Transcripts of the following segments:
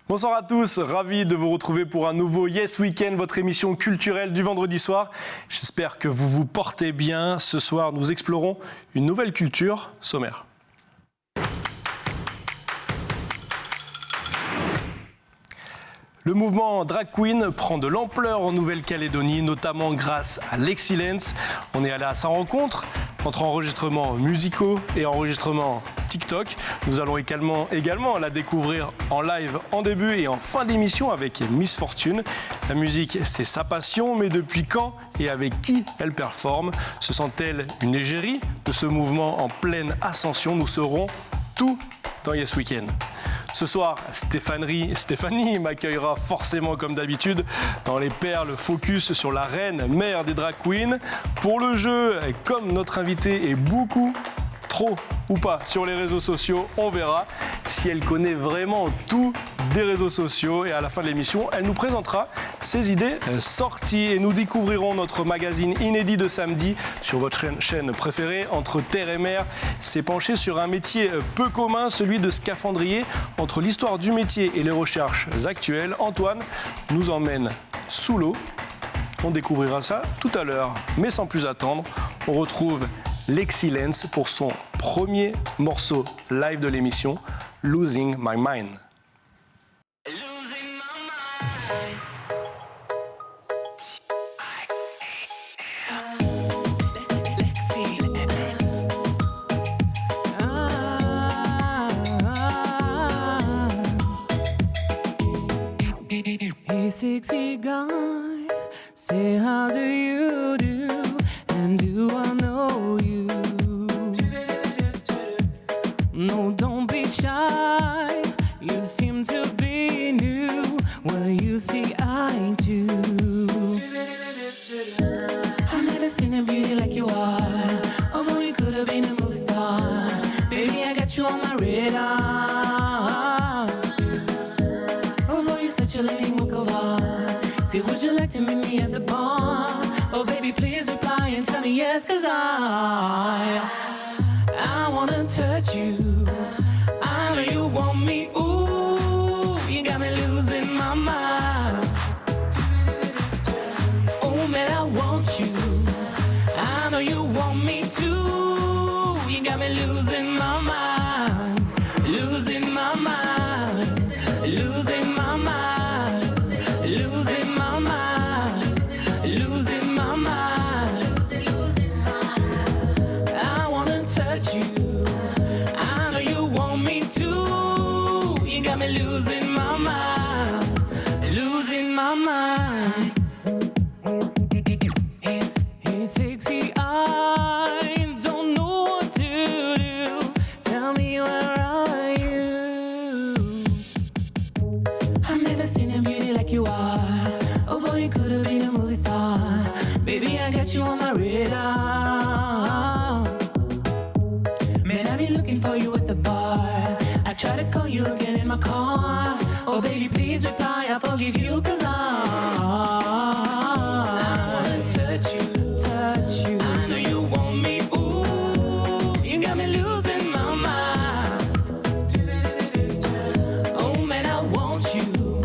Bonsoir à tous, ravi de vous retrouver pour un nouveau Yes Weekend, votre émission culturelle du vendredi soir. J'espère que vous vous portez bien. Ce soir, nous explorons une nouvelle culture sommaire. Le mouvement Drag Queen prend de l'ampleur en Nouvelle-Calédonie, notamment grâce à l'Excellence. On est allé à sa rencontre entre enregistrements musicaux et enregistrements TikTok. Nous allons également la découvrir en live en début et en fin d'émission avec Miss Fortune. La musique, c'est sa passion, mais depuis quand et avec qui elle performe? Se sent-elle une égérie de ce mouvement en pleine ascension? Nous saurons tout dans Yes Weekend. Ce soir, Stéphanie m'accueillera forcément comme d'habitude dans les perles focus sur la reine mère des drag queens. Pour le jeu, comme notre invité est beaucoup trop ou pas sur les réseaux sociaux, on verra si elle connaît vraiment tout des réseaux sociaux. Et à la fin de l'émission, elle nous présentera ses idées sorties. Et nous découvrirons notre magazine inédit de samedi sur votre chaîne préférée, Entre Terre et Mer. C'est penché sur un métier peu commun, celui de scaphandrier. Entre l'histoire du métier et les recherches actuelles, Antoine nous emmène sous l'eau. On découvrira ça tout à l'heure. Mais sans plus attendre, on retrouve l'Excellence pour son premier morceau live de l'émission, Losing My Mind. Hey, sexy guy, say how do you do, and do I know you? No, don't be shy, you seem to be new, well you see I do. I've never seen a beauty like you are, although you could have been a movie star. Baby, I got you on my radar. Although you're such a living work of art, say would you like to meet me at the bar? Oh baby, please reply and tell me yes, cause I wanna touch you. I know you want me, ooh, you got me losing my mind. Oh man, I want you. I know you want me too. You got me losing my mind, losing my mind, losing my mind, losing my mind, losing my mind. I wanna touch you. I know you want me too. You got me losing my mind, losing my mind. Hey, sexy, I don't know what to do. Tell me, where are you? I've never seen a beauty like you are, although you could have been a movie star. Baby, I got you on my radar. Man, I've been looking for you at the bar. I try to call you again in my car. Oh baby, please reply, I forgive you, cause I wanna touch you, touch you. I know you want me, ooh, you got me losing my mind. Oh man, I want you.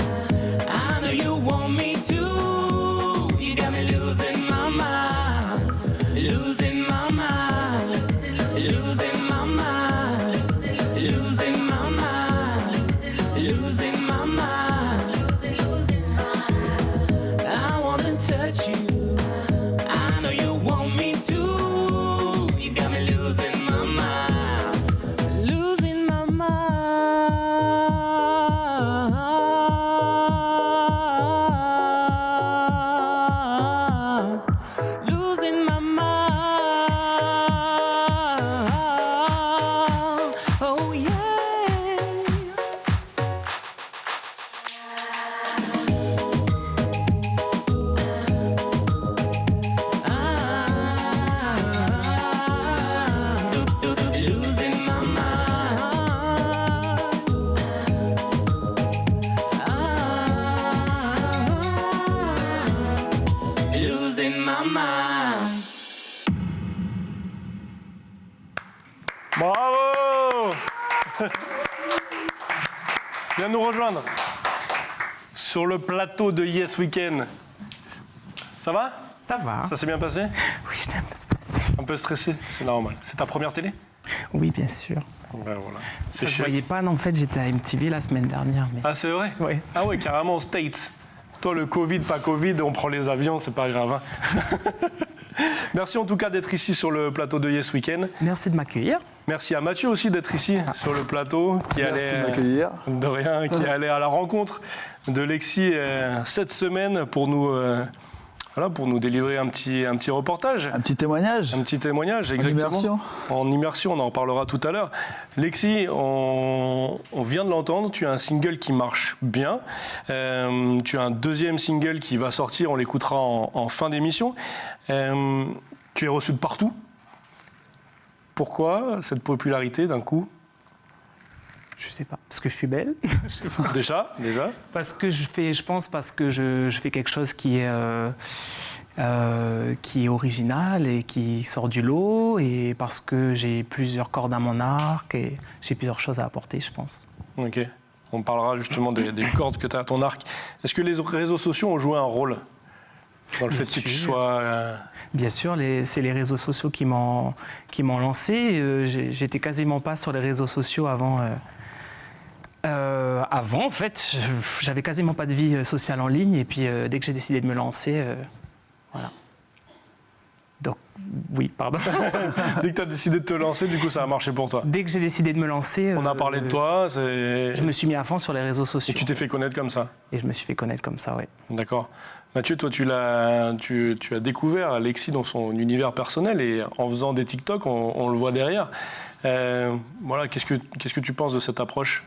I know you want me too. You got me losing my mind, losing my mind, losing my mind, losing my mind, losing my mind. I wanna touch you. I know you want me too. You got me losing my mind, losing my mind, losing my mind. Oh yeah. Losing my mind. Losing my mind. Bravo! Viens nous rejoindre. sur le plateau de Yes Weekend. Ça va? Ça va. Ça s'est bien passé? Oui, je t'aime pas. Un peu stressé, c'est normal. C'est ta première télé? Oui, bien sûr. Ben voilà. Je C'est ne voyais pas, non, en fait, j'étais à MTV la semaine dernière. Mais... Ah, c'est vrai? Oui. Ah ouais, carrément aux States. Toi, le Covid, pas Covid, on prend les avions, c'est pas grave. Hein. Merci en tout cas d'être ici sur le plateau de Yes Weekend. Merci de m'accueillir. Merci à Mathieu aussi d'être ici sur le plateau. Merci de m'accueillir. De rien, qui est allé à la rencontre de Lexi cette semaine pour nous délivrer un petit reportage. Un petit témoignage. Un petit témoignage, exactement. Immersion. En immersion, on en reparlera tout à l'heure. Lexi, on vient de l'entendre, tu as un single qui marche bien. Tu as un deuxième single qui va sortir, on l'écoutera en fin d'émission. Tu es reçu de partout. Pourquoi cette popularité d'un coup? Je sais pas. Parce que je suis belle. Déjà. Parce que je pense parce que je fais quelque chose qui est original et qui sort du lot, et parce que j'ai plusieurs cordes à mon arc et j'ai plusieurs choses à apporter, je pense. Ok. On parlera justement des cordes que tu as à ton arc. Est-ce que les réseaux sociaux ont joué un rôle dans le fait que tu sois... Bien sûr, c'est les réseaux sociaux qui m'ont lancé. J'étais quasiment pas sur les réseaux sociaux avant. Avant, en fait, j'avais quasiment pas de vie sociale en ligne. Et puis, dès que j'ai décidé de me lancer, voilà. Donc, oui, pardon. Dès que tu as décidé de te lancer, du coup, ça a marché pour toi. Dès que j'ai décidé de me lancer... On a parlé de toi. Je me suis mis à fond sur les réseaux sociaux. Et tu t'es fait connaître comme ça. Et je me suis fait connaître comme ça, oui. D'accord. Mathieu, toi, tu as découvert Lexi dans son univers personnel, et en faisant des TikTok, on le voit derrière. Voilà, qu'est-ce que tu penses de cette approche?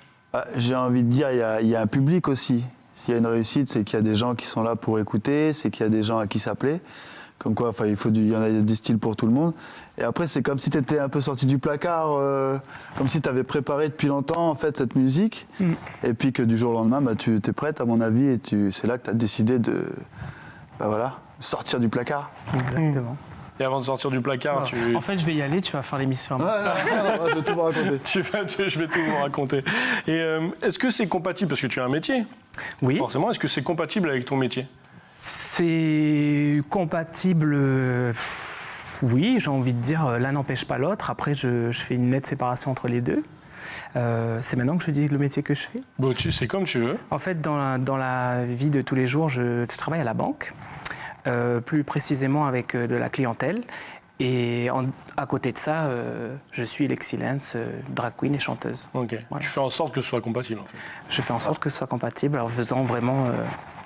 J'ai envie de dire, il y a un public aussi. S'il y a une réussite, c'est qu'il y a des gens qui sont là pour écouter, c'est qu'il y a des gens à qui ça plaît. Comme quoi, il y en a des styles pour tout le monde. Et après, c'est comme si tu étais un peu sorti du placard, comme si tu avais préparé depuis longtemps en fait, cette musique. Et puis que du jour au lendemain, tu es prête, à mon avis, et c'est là que tu as décidé de sortir du placard. Exactement. Et avant de sortir du placard, En fait, je vais y aller, tu vas faire l'émission. Non, je vais tout vous raconter. Je vais tout vous raconter. Et est-ce que c'est compatible, parce que tu as un métier? Oui. Forcément, est-ce que c'est compatible avec ton métier? C'est compatible, oui, j'ai envie de dire, l'un n'empêche pas l'autre. Après, je fais une nette séparation entre les deux. C'est maintenant que je dis le métier que je fais. Bon, c'est comme tu veux. En fait, dans la vie de tous les jours, je travaille à la banque, plus précisément avec de la clientèle. Et à côté de ça, je suis Lexi Lens, drag queen et chanteuse. Ok. Voilà. Tu fais en sorte que ce soit compatible, en fait. Je fais en sorte que ce soit compatible en faisant vraiment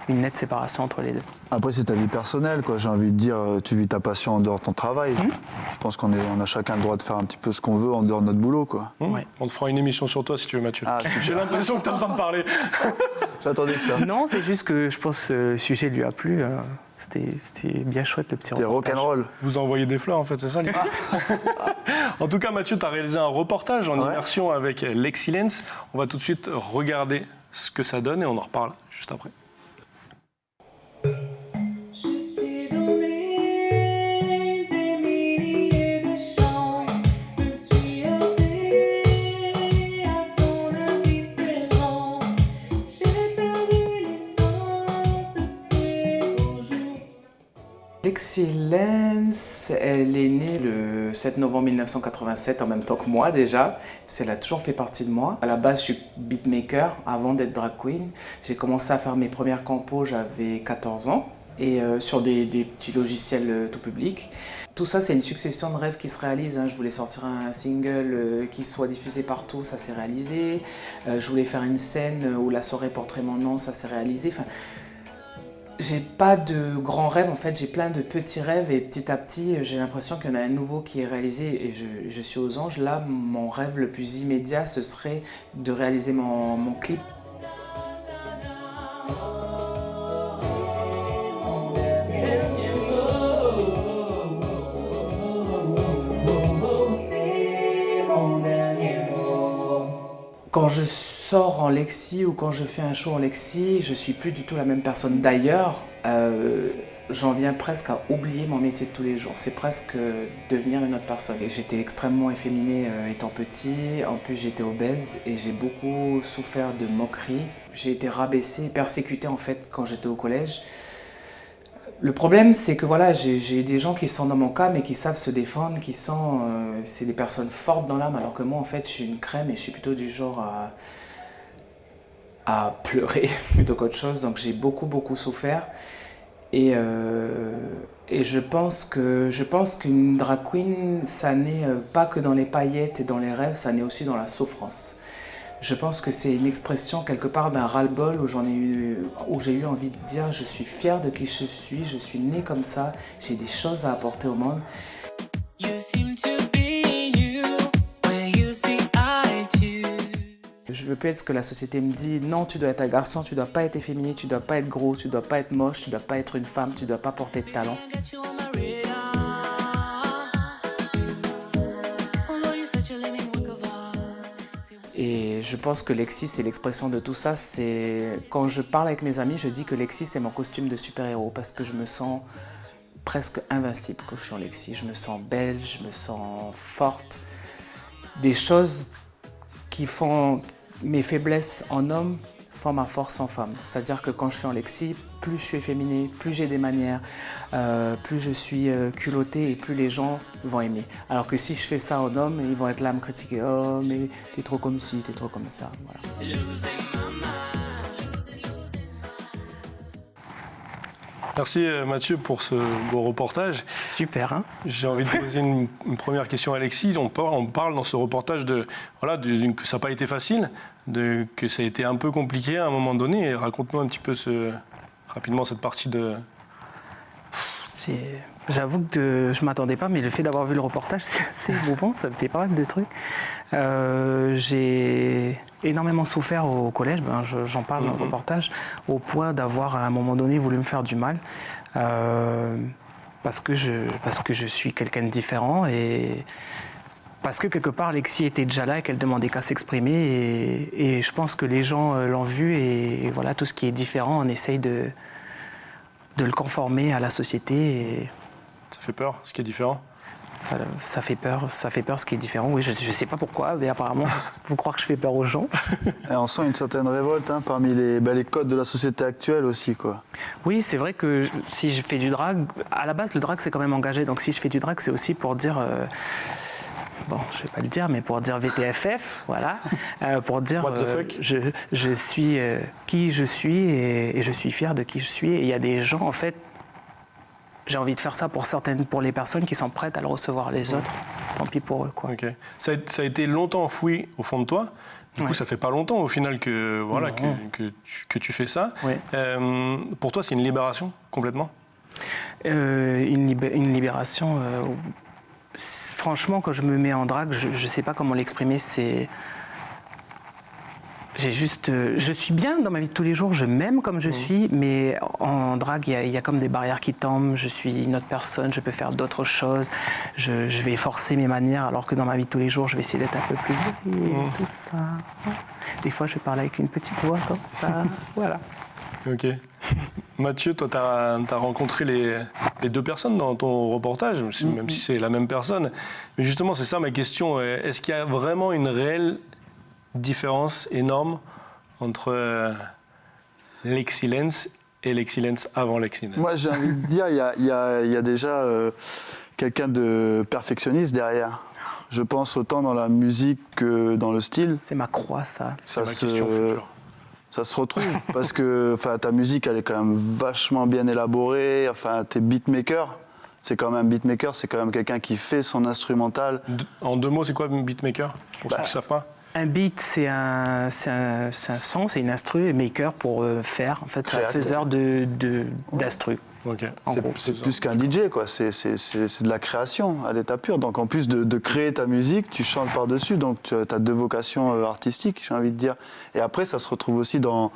une nette séparation entre les deux. Après, c'est ta vie personnelle, quoi. J'ai envie de dire, tu vis ta passion en dehors de ton travail. Je pense qu'on a chacun le droit de faire un petit peu ce qu'on veut en dehors de notre boulot, quoi. Ouais. On te fera une émission sur toi si tu veux, Mathieu. Ah, super. J'ai l'impression que tu as besoin de parler. J'attendais que ça. Non, c'est juste que je pense que le sujet lui a plu. C'était bien chouette, le petit T'es reportage. rock'n'roll. Vous envoyez des fleurs, en fait, c'est ça l'idée? En tout cas, Mathieu, tu as réalisé un reportage en immersion avec Lexi Lens. On va tout de suite regarder ce que ça donne et on en reparle juste après. Je t'ai donné des milliers de chants. Je suis heurtée à ton indifférent. J'ai perdu l'essence de tes beaux jours. Lexi Lens, elle est née le 7 novembre 1987, en même temps que moi déjà, parce qu'elle a toujours fait partie de moi. À la base, je suis beatmaker avant d'être drag queen. J'ai commencé à faire mes premières compos, j'avais 14 ans, et sur des petits logiciels tout public. Tout ça, c'est une succession de rêves qui se réalisent. Je voulais sortir un single qui soit diffusé partout, ça s'est réalisé. Je voulais faire une scène où la soirée porterait mon nom, ça s'est réalisé. Enfin, j'ai pas de grands rêves, en fait, j'ai plein de petits rêves, et petit à petit, j'ai l'impression qu'il y en a un nouveau qui est réalisé, et je suis aux anges. Là, mon rêve le plus immédiat, ce serait de réaliser mon clip. Quand je sors en Lexi ou quand je fais un show en Lexi, je suis plus du tout la même personne. D'ailleurs, j'en viens presque à oublier mon métier de tous les jours. C'est presque devenir une autre personne. Et j'étais extrêmement efféminé étant petit. En plus, j'étais obèse et j'ai beaucoup souffert de moqueries. J'ai été rabaissé, persécuté en fait quand j'étais au collège. Le problème, c'est que voilà, j'ai des gens qui sont dans mon cas, mais qui savent se défendre, c'est des personnes fortes dans l'âme, alors que moi, en fait, je suis une crème et je suis plutôt du genre à pleurer plutôt qu'autre chose. Donc, j'ai beaucoup souffert. Et je pense qu'une drag queen, ça n'est pas que dans les paillettes et dans les rêves, ça n'est aussi dans la souffrance. Je pense que c'est une expression quelque part d'un ras-le-bol où j'ai eu envie de dire je suis fière de qui je suis née comme ça, j'ai des choses à apporter au monde. You seem to be you when you see eye to. Je veux plus être ce que la société me dit, non tu dois être un garçon, tu dois pas être efféminé, tu dois pas être gros, tu dois pas être moche, tu dois pas être une femme, tu dois pas porter de talent. I got you on my radar. Although you're such a living work of art. Et je pense que Lexi, c'est l'expression de tout ça. Quand je parle avec mes amis, je dis que Lexi, c'est mon costume de super-héros parce que je me sens presque invincible quand je suis en Lexi. Je me sens belle, je me sens forte. Des choses qui font mes faiblesses en homme font ma force en femme. C'est-à-dire que quand je suis en Lexi, plus je suis efféminée, plus j'ai des manières, plus je suis culottée et plus les gens vont aimer. Alors que si je fais ça en homme, ils vont être là à me critiquer. Oh, mais t'es trop comme ci, t'es trop comme ça. Voilà. Merci Mathieu pour ce beau reportage. Super, hein? J'ai envie de poser une première question à Alexis. On parle dans ce reportage que ça n'a pas été facile, que ça a été un peu compliqué à un moment donné. Et raconte-nous un petit peu rapidement cette partie de... J'avoue que je ne m'attendais pas, mais le fait d'avoir vu le reportage, c'est émouvant, ça me fait pas mal de trucs. J'ai énormément souffert au collège, j'en parle dans le reportage, au point d'avoir à un moment donné voulu me faire du mal, parce que je suis quelqu'un de différent et parce que quelque part Lexi était déjà là et qu'elle demandait qu'à s'exprimer et je pense que les gens l'ont vu et voilà, tout ce qui est différent, on essaye de le conformer à la société. Et ça fait peur, ce qui est différent? Ça fait peur ce qui est différent. Oui, je ne sais pas pourquoi, mais apparemment, vous croyez que je fais peur aux gens. Et on sent une certaine révolte parmi les codes de la société actuelle aussi, quoi. Oui, c'est vrai que si je fais du drag, à la base, le drag, c'est quand même engagé. Donc si je fais du drag, c'est aussi pour dire... bon, je ne vais pas le dire, mais pour dire VTFF, voilà. Pour dire What the fuck? je suis qui je suis et je suis fier de qui je suis. Et il y a des gens, en fait, j'ai envie de faire ça pour les personnes qui sont prêtes à le recevoir. Les autres, tant pis pour eux, quoi. Okay. Ça a été longtemps enfoui au fond de toi. Du coup, ça fait pas longtemps au final que tu fais ça. Ouais. Pour toi, c'est une libération complètement? Une libération. Franchement, quand je me mets en drague, je ne sais pas comment l'exprimer. Je suis bien dans ma vie de tous les jours, je m'aime comme je suis, mais en drague, il y a comme des barrières qui tombent. Je suis une autre personne, je peux faire d'autres choses. Je vais forcer mes manières, alors que dans ma vie de tous les jours, je vais essayer d'être un peu plus tout ça. Des fois, je parle avec une petite voix comme ça. Voilà. Ok. Mathieu, toi, tu as rencontré les deux personnes dans ton reportage, même si c'est la même personne. Mais justement, c'est ça ma question. Est-ce qu'il y a vraiment une réelle différence énorme entre l'excellence et l'excellence avant l'excellence? Moi, j'ai envie de dire, il y a déjà quelqu'un de perfectionniste derrière. Je pense autant dans la musique que dans le style. C'est ma croix, ça. C'est ma question future. Ça se retrouve parce que ta musique, elle est quand même vachement bien élaborée. Enfin, t'es beatmaker. C'est quand même beatmaker, c'est quand même quelqu'un qui fait son instrumental. En deux mots, c'est quoi un beatmaker pour ceux qui ne savent pas? Un beat, c'est un son, c'est une instru, et maker pour faire. En fait, c'est un faiseur d'instru. Okay. C'est plus qu'un DJ, quoi. C'est de la création à l'état pur. Donc en plus de créer ta musique, tu chantes par-dessus. Donc tu as deux vocations artistiques, j'ai envie de dire. Et après, ça se retrouve aussi dans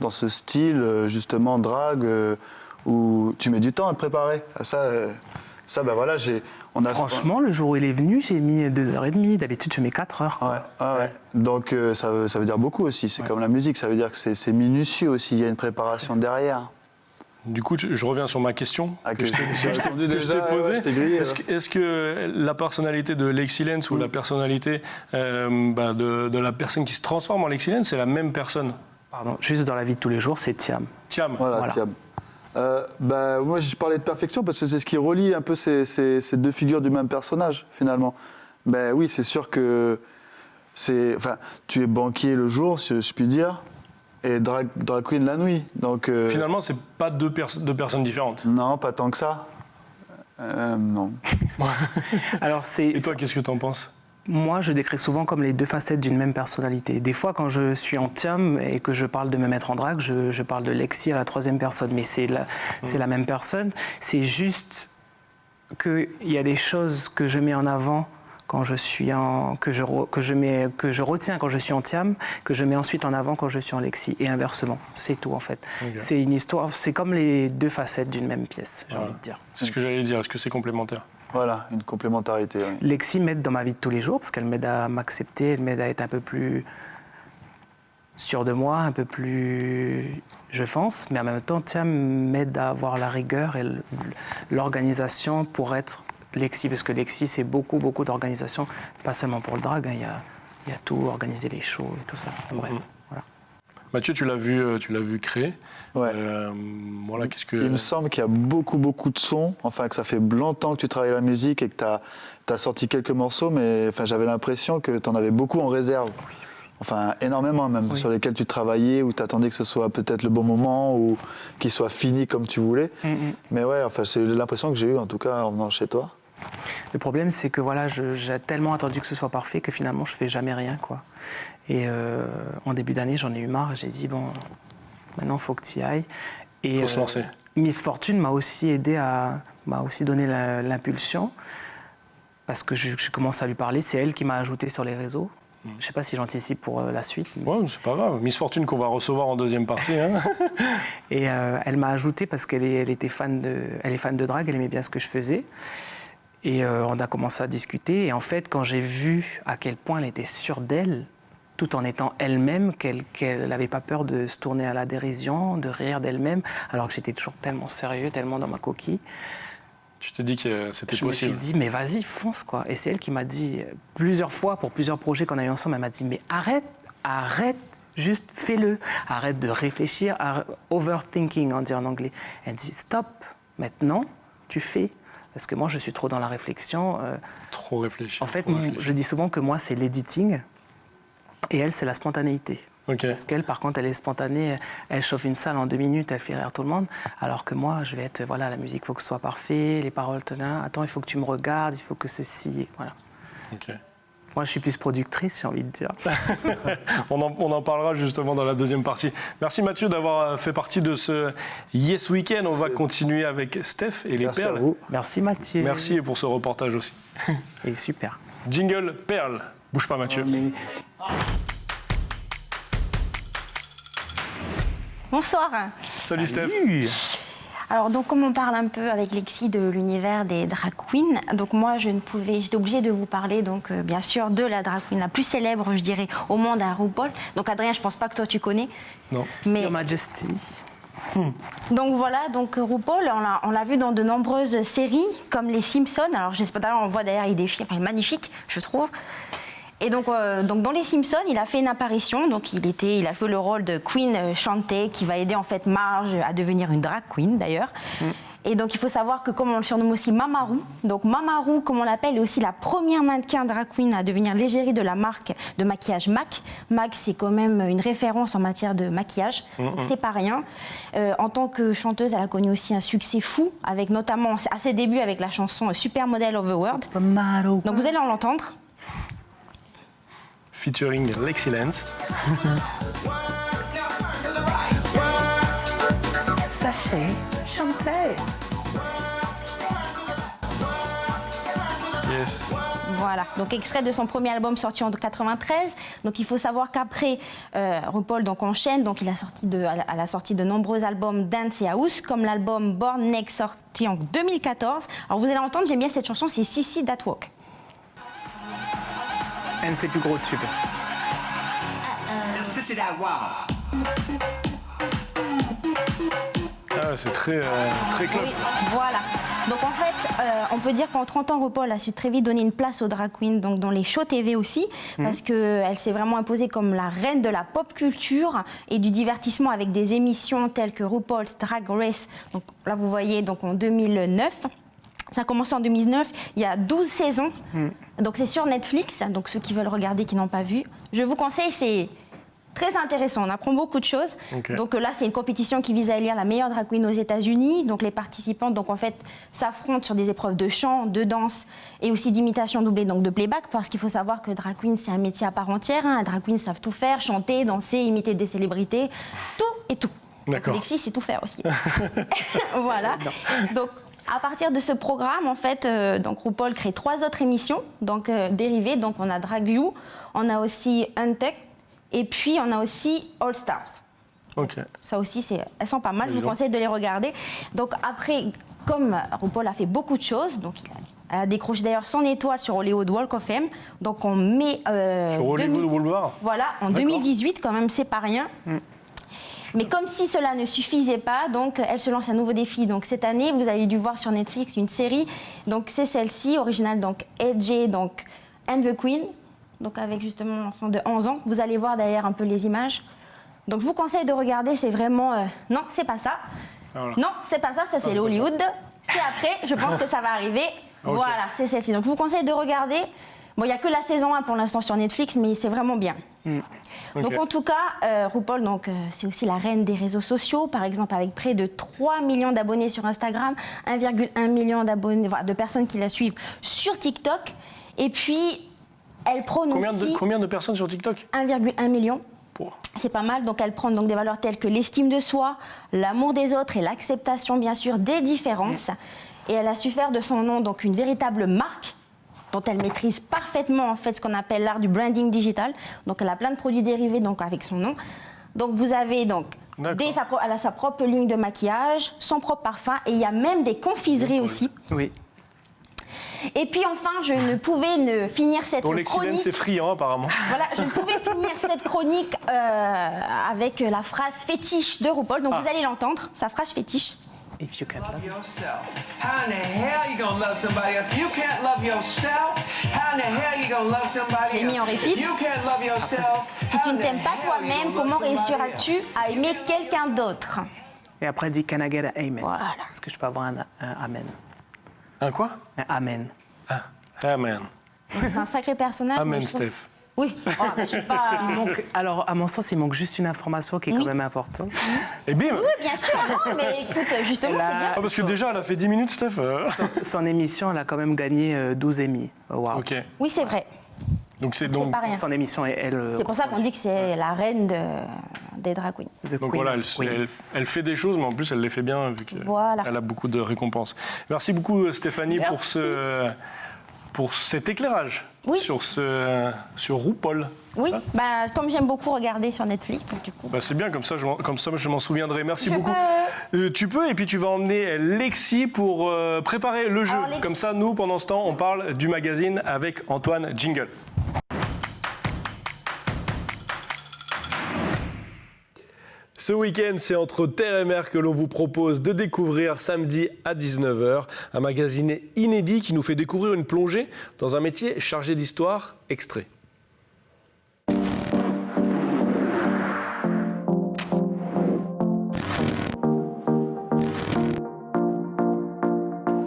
ce style, justement, drague, où tu mets du temps à te préparer. Ça, ben voilà, Franchement, le jour où il est venu, j'ai mis 2h30. D'habitude, je mets 4 heures. Ouais. Donc ça veut dire beaucoup aussi. C'est comme la musique, ça veut dire que c'est minutieux aussi. Il y a une préparation derrière. Du coup, je reviens sur ma question que j'ai répondu déjà, posée. je t'ai grillé. Est-ce que la personnalité de Lexilence ou la personnalité de la personne qui se transforme en Lexilence, c'est la même personne? Pardon, juste dans la vie de tous les jours, c'est Thiam. Thiam. Voilà. Thiam. Moi, je parlais de perfection parce que c'est ce qui relie un peu ces deux figures du même personnage, finalement. Oui, c'est sûr que tu es banquier le jour, si je puis dire, et drag queen la nuit. Donc, Finalement, c'est pas deux personnes différentes. Non, pas tant que ça. Non. Alors, Et toi, qu'est-ce que tu en penses? Moi, je décris souvent comme les deux facettes d'une même personnalité. Des fois, quand je suis en Thiam et que je parle de me mettre en drague, je parle de Lexi à la troisième personne. Mais c'est la même personne. C'est juste qu'il y a des choses que je mets en avant quand je suis que je retiens quand je suis en Thiam, que je mets ensuite en avant quand je suis en Lexi, et inversement. C'est tout, en fait. Okay. C'est une histoire, c'est comme les deux facettes d'une même pièce, j'ai envie de dire. C'est ce que j'allais dire. Est-ce que c'est complémentaire? Voilà, une complémentarité. Oui. Lexi m'aide dans ma vie de tous les jours parce qu'elle m'aide à m'accepter, elle m'aide à être un peu plus sûr de moi, un peu plus je fonce, mais en même temps, Thiam m'aide à avoir la rigueur et l'organisation pour être Lexi, parce que Lexi, c'est beaucoup d'organisation, pas seulement pour le drag, il y a tout, organiser les shows et tout ça. Bref, voilà. Mathieu, tu l'as vu créer. Ouais. Voilà, qu'est-ce que... Il me semble qu'il y a beaucoup de sons, enfin que ça fait longtemps que tu travailles la musique et que tu as sorti quelques morceaux, mais j'avais l'impression que tu en avais beaucoup en réserve. Enfin, énormément même, sur lesquels tu travaillais, ou tu attendais que ce soit peut-être le bon moment, ou qu'il soit fini comme tu voulais. Mais ouais, c'est l'impression que j'ai eue, en tout cas, en venant chez toi. Le problème, c'est que voilà, j'ai tellement attendu que ce soit parfait que finalement, je fais jamais rien, quoi. Et en début d'année, j'en ai eu marre. J'ai dit, bon, maintenant, il faut que tu y ailles. Et faut se lancer. Miss Fortune m'a aussi aidé m'a aussi donné l'impulsion, parce que je commence à lui parler. C'est elle qui m'a ajouté sur les réseaux. Je ne sais pas si j'anticipe pour la suite. Ouais, c'est pas grave. Miss Fortune qu'on va recevoir en deuxième partie. Hein. Et elle m'a ajouté parce qu'elle est fan de drague, elle aimait bien ce que je faisais. Et on a commencé à discuter. Et en fait, quand j'ai vu à quel point elle était sûre d'elle, tout en étant elle-même, qu'elle n'avait pas peur de se tourner à la dérision, de rire d'elle-même, alors que j'étais toujours tellement sérieux, tellement dans ma coquille. Tu t'es dit que c'était possible. Je me suis dit, mais vas-y, fonce, quoi. Et c'est elle qui m'a dit plusieurs fois, pour plusieurs projets qu'on a eu ensemble, elle m'a dit, mais arrête, juste fais-le. Arrête de réfléchir, overthinking, on dit en anglais. Elle dit, stop, maintenant, tu fais. Parce que moi, je suis trop dans la réflexion. Trop réfléchi. En fait, je dis souvent que moi, c'est l'editing, et elle, c'est la spontanéité. Okay. Parce qu'elle, par contre, elle est spontanée, elle chauffe une salle en 2 minutes, elle fait rire tout le monde. Alors que moi, je vais être, voilà, la musique, il faut que ce soit parfait, les paroles, attends, il faut que tu me regardes, il faut que ceci, voilà. Okay. Moi, je suis plus productrice, j'ai envie de dire. on en parlera justement dans la deuxième partie. Merci Mathieu d'avoir fait partie de ce Yes Weekend. On va continuer avec Steph et les Merci perles. À vous. Merci Mathieu. Merci pour ce reportage aussi. Et super. Jingle perles. Bouge pas Mathieu. Bonsoir. Salut Steph. Alors donc comme on parle un peu avec Lexi de l'univers des drag queens, donc moi j'étais obligée de vous parler donc bien sûr de la drag queen la plus célèbre je dirais au monde à RuPaul. Donc Adrien, je pense pas que toi tu connais. Non. Mais Your Majesty. donc voilà, donc RuPaul, on l'a vu dans de nombreuses séries comme les Simpsons. Alors je sais pas, d'ailleurs on voit derrière il défile, enfin, il est magnifique je trouve. Et donc dans les Simpsons, il a fait une apparition. Donc il a joué le rôle de Queen Shantay, qui va aider en fait Marge à devenir une drag queen d'ailleurs. Et donc il faut savoir que comme on le surnomme aussi Mamaru, donc Mamaru comme on l'appelle est aussi la première mannequin drag queen à devenir l'égérie de la marque de maquillage MAC. MAC c'est quand même une référence en matière de maquillage, donc c'est pas rien. En tant que chanteuse, elle a connu aussi un succès fou, avec notamment à ses débuts avec la chanson Supermodel of the World. Donc vous allez en l'entendre. Featuring Lexilence. Sachez, chantez. Yes. Voilà, donc extrait de son premier album sorti en 93. Donc il faut savoir qu'après RuPaul donc enchaîne, donc elle a sorti de nombreux albums dance et house, comme l'album Born Next sorti en 2014. Alors vous allez entendre, j'aime bien cette chanson, c'est Sissy That Walk. Un de ses plus gros tubes. Ouais, c'est très club. Oui, voilà. Donc en fait, on peut dire qu'en 30 ans, RuPaul a su très vite donner une place aux drag queens, donc dans les shows TV aussi, parce qu'elle s'est vraiment imposée comme la reine de la pop culture et du divertissement avec des émissions telles que RuPaul's Drag Race. Donc là, vous voyez, donc en 2009. Ça a commencé en 2009, il y a 12 saisons. Donc c'est sur Netflix, donc ceux qui veulent regarder, qui n'ont pas vu. Je vous conseille, c'est très intéressant, on apprend beaucoup de choses. Ok. Donc là, c'est une compétition qui vise à élire la meilleure drag queen aux États-Unis. Donc les participantes, donc en fait, s'affrontent sur des épreuves de chant, de danse et aussi d'imitation doublée, donc de playback, parce qu'il faut savoir que drag queen, c'est un métier à part entière. Hein. Les drag queens savent tout faire, chanter, danser, imiter des célébrités, tout et tout. Donc D'accord. Alexis, c'est tout faire aussi. Voilà. Donc à partir de ce programme, en fait, donc RuPaul crée 3 autres émissions, donc dérivées. Donc on a Drag You, on a aussi Untech, et puis on a aussi All Stars. Ok. Ça aussi, elles sont pas mal. Je vous Dis donc. conseille de les regarder. Donc après, comme RuPaul a fait beaucoup de choses, donc il a décroché d'ailleurs son étoile sur Hollywood Walk of Fame. Donc on met Sur Hollywood Boulevard. voilà, en D'accord. 2018 quand même, c'est pas rien. Mais comme si cela ne suffisait pas, donc elle se lance un nouveau défi. Donc cette année, vous avez dû voir sur Netflix une série. Donc c'est celle-ci, originale donc AJ donc and the Queen, donc avec justement l'enfant de 11 ans. Vous allez voir d'ailleurs un peu les images. Donc je vous conseille de regarder. C'est vraiment non, c'est pas ça. Voilà. Non, c'est pas ça. Ça c'est Hollywood. C'est après. Je pense que ça va arriver. Ok. Voilà, c'est celle-ci. Donc je vous conseille de regarder. Bon, il n'y a que la saison 1 pour l'instant sur Netflix, mais c'est vraiment bien. Ok. Donc en tout cas, RuPaul, donc, c'est aussi la reine des réseaux sociaux, par exemple avec près de 3 millions d'abonnés sur Instagram, 1,1 million d'abonnés, voilà, de personnes qui la suivent sur TikTok. Et puis, elle prône aussi Combien de personnes sur TikTok? 1,1 million. Pour- C'est pas mal, donc elle prend donc des valeurs telles que l'estime de soi, l'amour des autres et l'acceptation bien sûr des différences. Et elle a su faire de son nom donc une véritable marque dont elle maîtrise parfaitement en fait ce qu'on appelle l'art du branding digital. Donc elle a plein de produits dérivés donc avec son nom. Donc vous avez donc D'accord. elle a sa propre ligne de maquillage, son propre parfum et il y a même des confiseries aussi. Oui. Et puis enfin, je ne pouvais ne finir cette Dont l'excellence chronique. c'est friand apparemment. Voilà, je ne pouvais finir cette chronique avec la phrase fétiche de RuPaul. Donc vous allez l'entendre, sa phrase fétiche. If you can't love yourself. How in the hell you gonna love somebody else? You can't love yourself. How in the hell you gonna love somebody J'ai mis en else? repeat. You can't love yourself. Si tu ne t'aimes pas toi-même, comment réussiras-tu à aimer quelqu'un d'autre? Et après, elle dit Can I get an amen? Voilà. Est-ce que je peux avoir un amen? Un quoi? Un amen. Ah, amen. C'est un sacré personnage. mais Amen, je trouve- Steph. Oui, oh, mais je suis pas. Donc, alors, à mon sens, il manque juste une information qui est Oui. quand même importante. Et bim. Oui, bien sûr, non, mais écoute, justement, Là- c'est bien. Ah, parce que déjà elle a fait 10 minutes, Steph. Son émission, elle a quand même gagné 12 Emmy. Wow. Ok. Oui, c'est vrai. Donc c'est C'est donc. pas rien. Son émission est elle. C'est pour ça qu'on dit que c'est la reine des drag queens. The Donc Queen voilà, of Queens. elle fait des choses, mais en plus elle les fait bien vu qu'elle Voilà. a beaucoup de récompenses. Merci beaucoup Stéphanie pour cet éclairage Oui. sur RuPaul. Oui, bah, comme j'aime beaucoup regarder sur Netflix, donc du coup. Bah, c'est bien, comme ça je m'en souviendrai. Merci Je beaucoup. Tu peux, et puis tu vas emmener Lexi pour préparer le jeu. Alors, Lexi- Comme ça, nous, pendant ce temps, on parle du magazine avec Antoine Jingle. Ce week-end, c'est entre terre et mer que l'on vous propose de découvrir samedi à 19h un magazine inédit qui nous fait découvrir une plongée dans un métier chargé d'histoire. Extrait.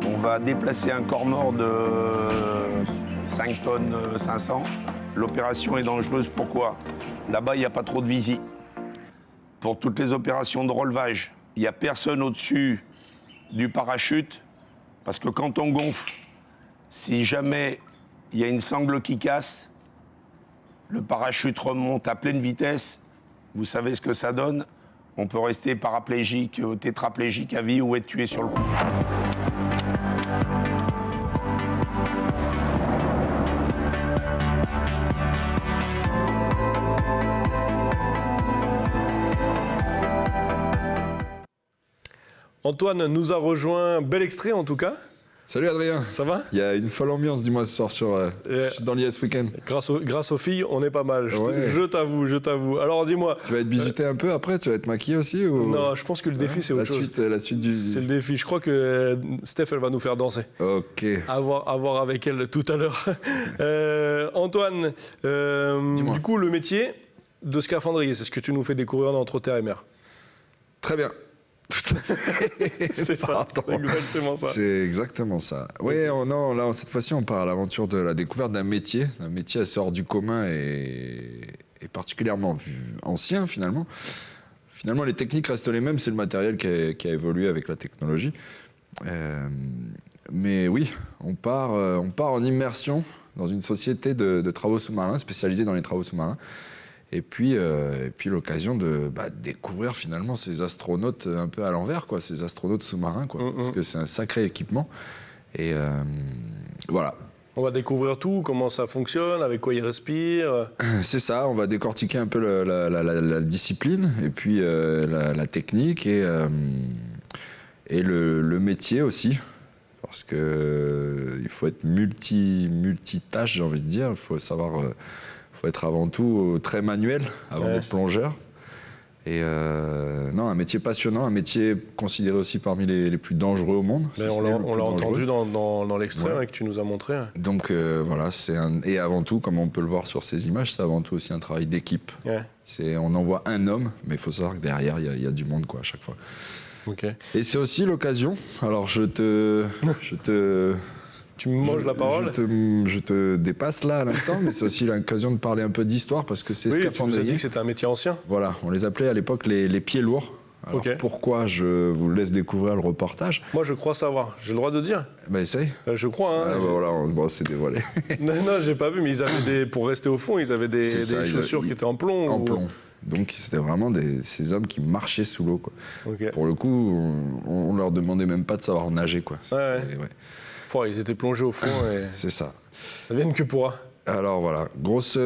On va déplacer un corps mort de 5 tonnes 500. L'opération est dangereuse, pourquoi? Là-bas, il n'y a pas trop de visites. Pour toutes les opérations de relevage, il n'y a personne au-dessus du parachute, parce que quand on gonfle, si jamais il y a une sangle qui casse, le parachute remonte à pleine vitesse. Vous savez ce que ça donne? On peut rester paraplégique, tétraplégique à vie ou être tué sur le coup. Antoine nous a rejoint, bel extrait en tout cas. Salut Adrien. Ça va? Il y a une folle ambiance, dis-moi, ce soir dans l'IS Weekend. Grâce aux filles, on est pas mal. Ouais. Je t'avoue. Alors dis-moi. Tu vas être bisuté un peu après? Tu vas être maquillé aussi ou... Non, je pense que le défi, c'est autre chose. La suite du... C'est le défi. Je crois que Steph, elle va nous faire danser. Ok. À voir avec elle tout à l'heure. Antoine, du coup, le métier de scaphandrier, c'est ce que tu nous fais découvrir dans Entre terre et mer. Très bien. C'est ça, c'est exactement ça. C'est exactement ça. Oui, non, là, cette fois-ci, on part à l'aventure de la découverte d'un métier assez hors du commun et particulièrement ancien, finalement. Finalement, les techniques restent les mêmes, c'est le matériel qui a évolué avec la technologie. Mais oui, on part en immersion dans une société de travaux sous-marins, spécialisée dans les travaux sous-marins. Et puis l'occasion de découvrir finalement ces astronautes un peu à l'envers, quoi, ces astronautes sous-marins, quoi, parce que c'est un sacré équipement. Et voilà. On va découvrir tout, comment ça fonctionne, avec quoi ils respirent. C'est ça, on va décortiquer un peu la discipline, et puis la technique, et le métier aussi. Parce qu'il faut être multitâche, j'ai envie de dire. Il faut savoir... faut être avant tout très manuel avant d'être plongeur. Et non, un métier passionnant, un métier considéré aussi parmi les plus dangereux au monde. Mais on l'a entendu dans l'extrait que tu nous as montré. Donc voilà, et avant tout, comme on peut le voir sur ces images, c'est avant tout aussi un travail d'équipe. On envoie un homme, mais il faut savoir que derrière, il y a du monde, quoi, à chaque fois. Okay. Et c'est aussi l'occasion, alors je te tu me manges la parole. Je te dépasse là à l'instant, mais c'est aussi l'occasion de parler un peu d'histoire parce que c'est scaphandrier. Tu nous as dit que scaphandrier. c'était un métier ancien. Voilà, on les appelait à l'époque les pieds lourds. Alors pourquoi je vous laisse découvrir le reportage? Moi je crois savoir, j'ai le droit de dire. Bah essaye. Je crois. Hein, voilà, bon, c'est dévoilé. non, j'ai pas vu, mais ils avaient pour rester au fond, ils avaient des chaussures qui étaient en plomb. En plomb. Donc c'était vraiment ces hommes qui marchaient sous l'eau, quoi. Pour le coup, on leur demandait même pas de savoir nager, quoi. Ils étaient plongés au fond et... C'est ça. Ça vienne que pourra. Alors voilà, grosse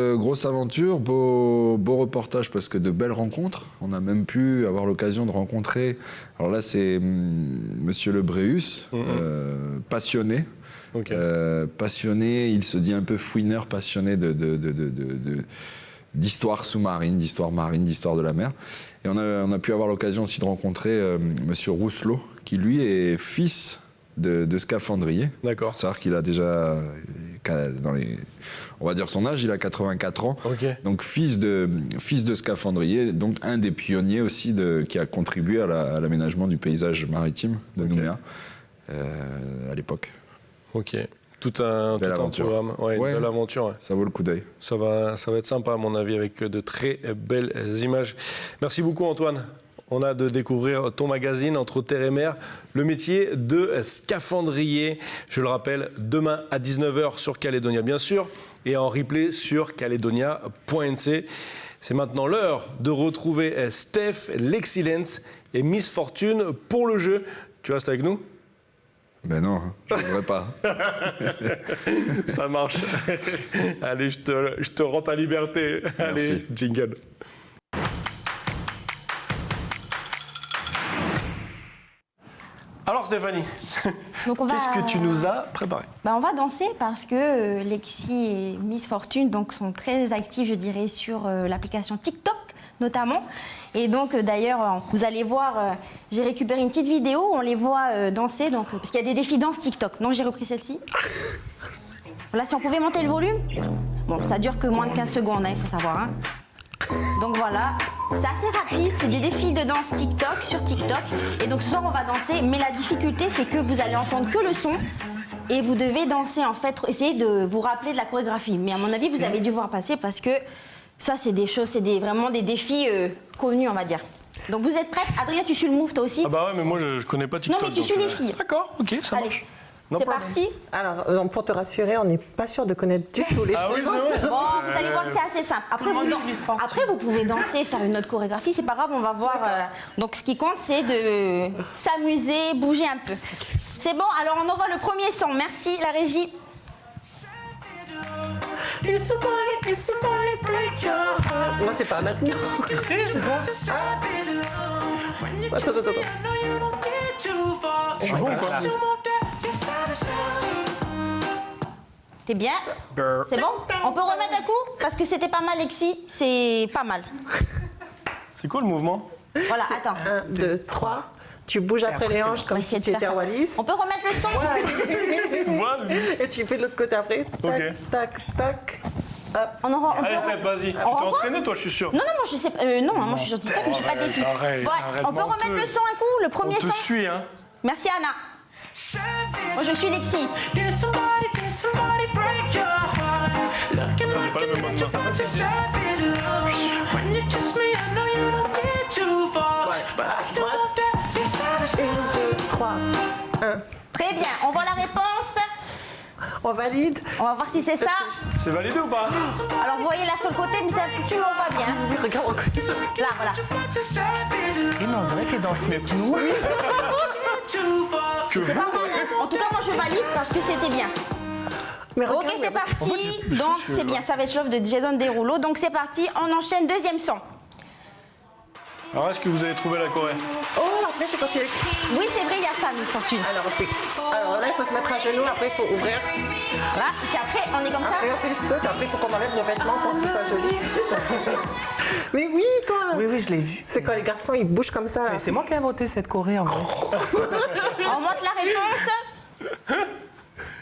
aventure, beau reportage parce que de belles rencontres. On a même pu avoir l'occasion de rencontrer... Alors là, c'est Monsieur Le Bréus, passionné. Passionné, il se dit un peu fouineur, passionné d'histoire sous-marine, d'histoire marine, d'histoire de la mer. Et on a pu avoir l'occasion aussi de rencontrer Monsieur Rousselot, qui lui est fils de scaphandrier. D'accord. Faut savoir qu'il a déjà, on va dire son âge, il a 84 ans. Donc fils de scaphandrier, donc un des pionniers aussi qui a contribué à l'aménagement du paysage maritime de Nouméa à l'époque. Ok. Tout un programme. Une belle aventure. Ça vaut le coup d'œil. Ça va être sympa à mon avis avec de très belles images. Merci beaucoup Antoine. On a de découvrir ton magazine Entre terre et mer, le métier de scaphandrier. Je le rappelle, demain à 19h sur Calédonia bien sûr et en replay sur caledonia.nc. C'est maintenant l'heure de retrouver Steph, l'Excellence et Miss Fortune pour le jeu. Tu restes avec nous ? Ben non, je ne voudrais pas. Ça marche. Allez, je te rends ta liberté. Merci. Allez, jingle. Alors Stéphanie, qu'est-ce que tu nous as préparé? On va danser parce que Lexi et Miss Fortune sont très actifs, je dirais, sur l'application TikTok notamment. Et donc d'ailleurs, vous allez voir, j'ai récupéré une petite vidéo où on les voit danser, parce qu'il y a des défis danse TikTok. Donc j'ai repris celle-ci. Voilà, si on pouvait monter le volume. Bon, ça dure que moins de 15 secondes, il faut savoir. Hein. Donc voilà, c'est assez rapide, c'est des défis de danse TikTok sur TikTok. Et donc ce soir on va danser, mais la difficulté c'est que vous allez entendre que le son et vous devez danser en fait, essayer de vous rappeler de la chorégraphie. Mais à mon avis vous avez dû voir passer parce que ça c'est des choses, vraiment des défis connus on va dire. Donc vous êtes prête? Adrien, tu suis le move toi aussi? Ah bah ouais, mais moi je connais pas TikTok. Non mais tu suis les filles. D'accord, ok, ça marche. C'est parti. Alors, pour te rassurer, on n'est pas sûr de connaître du tout les choses. Oui, c'est vrai. Bon, vous allez voir, c'est assez simple. Après, vous pouvez danser, faire une autre chorégraphie, c'est pas grave, on va voir. Donc, ce qui compte, c'est de s'amuser, bouger un peu. C'est bon, alors on envoie le premier son. Merci, la régie. Non, c'est pas maintenant. Attends. Je suis bon, quoi. T'es bien? C'est bon? On peut remettre un coup? Parce que c'était pas mal, Lexi. C'est pas mal. C'est quoi le mouvement? Voilà, attends. 1, 2, 3. Tu bouges après les hanches On va comme essayer si de tu faire étais à ça. Wallis. On peut remettre le son? Et tu fais de l'autre côté après. Tac, tac, tac. Hop. On Allez, Steph, vas-y. Tu t'es entraîné, toi, je suis sûr. Non, moi je sais pas. Non, moi je suis sur TikTok, mais j'ai pas de défi. Arrête, On peut remettre le son un coup, le On premier te son. suit, hein. Merci Anna. Moi je suis Lexi. Did somebody break your heart? Looking like pas la même an bonne angel, main. but you're savage love. When you kiss me, I know you don't get too far, but I still want that. You're savage 1, 2, 3. 1. Très bien, on voit la réponse. On valide. On va voir si c'est ça. C'est validé ou pas? Alors vous voyez là sur le côté, mais c'est un petit peu on voit bien. Regarde, on côté. Là, voilà. Et mais on dirait qu'elle danse mieux que nous. C'est pas mal, hein. En tout cas, moi je valide parce que c'était bien. Mais Ok, regarde, c'est parti. Donc c'est bien, Savage Love de Jason Derulo. Donc c'est parti, on enchaîne deuxième son. Alors, est-ce que vous avez trouvé la Corée? Oh, après c'est quand tu es. Oui, c'est vrai, il y a ça, Miss Fortune. Alors, on fait. Alors là, il faut se mettre à genoux, après il faut ouvrir. Voilà, et puis après, on est comme ça. Après, on fait ça, après il faut qu'on enlève nos vêtements pour que ce soit joli. Mais oui, toi. Oui, je l'ai vu. C'est quand les garçons ils bougent comme ça. Là. Mais c'est moi qui ai inventé cette Corée en vrai. On monte la réponse.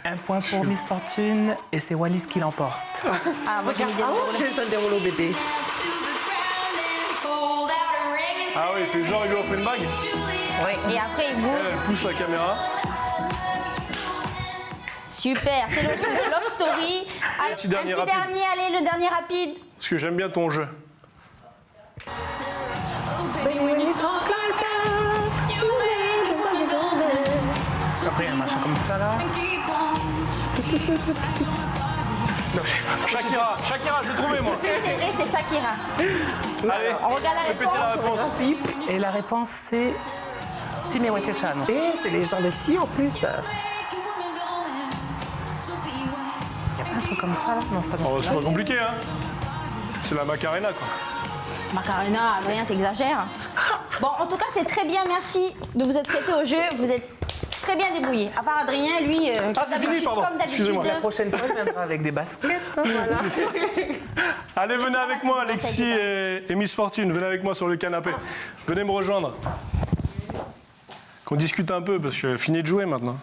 Un point pour Miss Fortune et c'est Wallis qui l'emporte. Ah, moi j'ai mis Jason Derulo. Jason Derulo, bébé. Ah oui, il fait genre, il lui offre une bague. Et après, il bouge. Elle pousse la caméra. Super, c'est le son de Love Story. Allez, petit dernier rapide. allez, le dernier rapide. Parce que j'aime bien ton jeu. Baby, when you talk like that, you make me wanna go there. Après, un machin comme ça là. Shakira, je l'ai trouvé, moi. Oui, c'est vrai, c'est Shakira. Allez, On regarde la répétez la réponse. réponse. Et la réponse c'est Timmy Wetchan. Et c'est les gens de si en plus. Il y a pas un truc comme ça là? Non, c'est pas Oh, comme c'est ça. pas compliqué, hein. C'est la Macarena, quoi. Macarena, Adrien, t'exagères. Bon, en tout cas, c'est très bien, merci de vous être prêté au jeu. Vous êtes très bien débrouillés. À part Adrien, lui, c'est fini, pardon. comme Excusez-moi. d'habitude. La prochaine fois, je viendrai avec des baskets. hein, voilà. Allez, venez avec moi, Alexis et Miss Fortune. Venez avec moi sur le canapé. Venez me rejoindre. Qu'on discute un peu, parce que fini de jouer maintenant.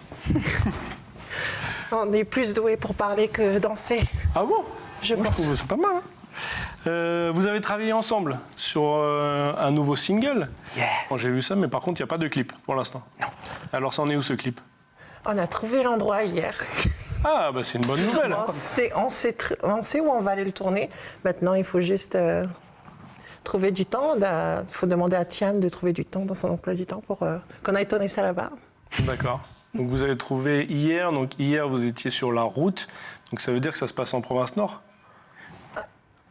On est plus doués pour parler que danser. Ah bon? Je Moi, je pense. trouve que c'est pas mal. Hein. Vous avez travaillé ensemble sur un nouveau single. Yes. Bon, j'ai vu ça, mais par contre, il n'y a pas de clip pour l'instant. Non. Alors, ça en est où ce clip? On a trouvé l'endroit hier. Ah, bah c'est une bonne nouvelle. On sait où on va aller le tourner. Maintenant, il faut juste trouver du temps. Il faut demander à Tiane de trouver du temps dans son emploi du temps pour qu'on aille tourner ça là-bas. D'accord. Donc, vous avez trouvé hier. Donc, hier, vous étiez sur la route. Donc, ça veut dire que ça se passe en province Nord?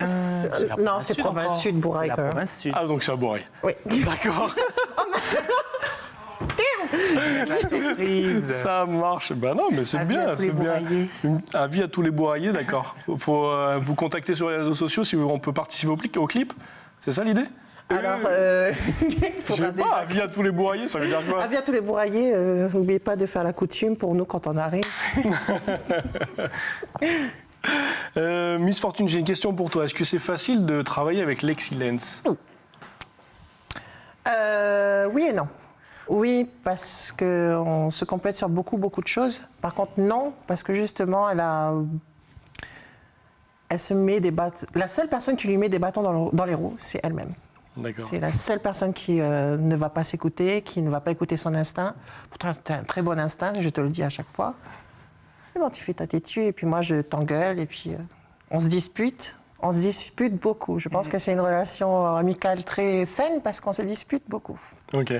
C'est la Non, province c'est sud province encore. sud, Bouraï. C'est la province sud. Ah, donc c'est à Borail. Oui. D'accord. La surprise. Ça marche. Ben non, mais c'est Avis bien. à tous les C'est bien. bourraillers. Avis à tous les bourraillers, d'accord. Il faut vous contacter sur les réseaux sociaux si on peut participer au clip. C'est ça l'idée? Alors, il Je faudra sais pas, avis à tous les bourraillers, ça veut dire quoi? Avis à tous les bourraillers, n'oubliez pas de faire la coutume pour nous quand on arrive. Miss Fortune, j'ai une question pour toi. Est-ce que c'est facile de travailler avec Lexi Lenz? Oui et non. Oui, parce qu'on se complète sur beaucoup de choses. Par contre, non, parce que justement, elle se met des bâtons. La seule personne qui lui met des bâtons dans les roues, c'est elle-même. D'accord. C'est la seule personne qui ne va pas s'écouter, qui ne va pas écouter son instinct. Pourtant, c'est un très bon instinct, je te le dis à chaque fois. Mais bon, tu fais ta têtue et puis moi, je t'engueule et puis on se dispute. On se dispute beaucoup. Je pense que c'est une relation amicale très saine parce qu'on se dispute beaucoup. Ok.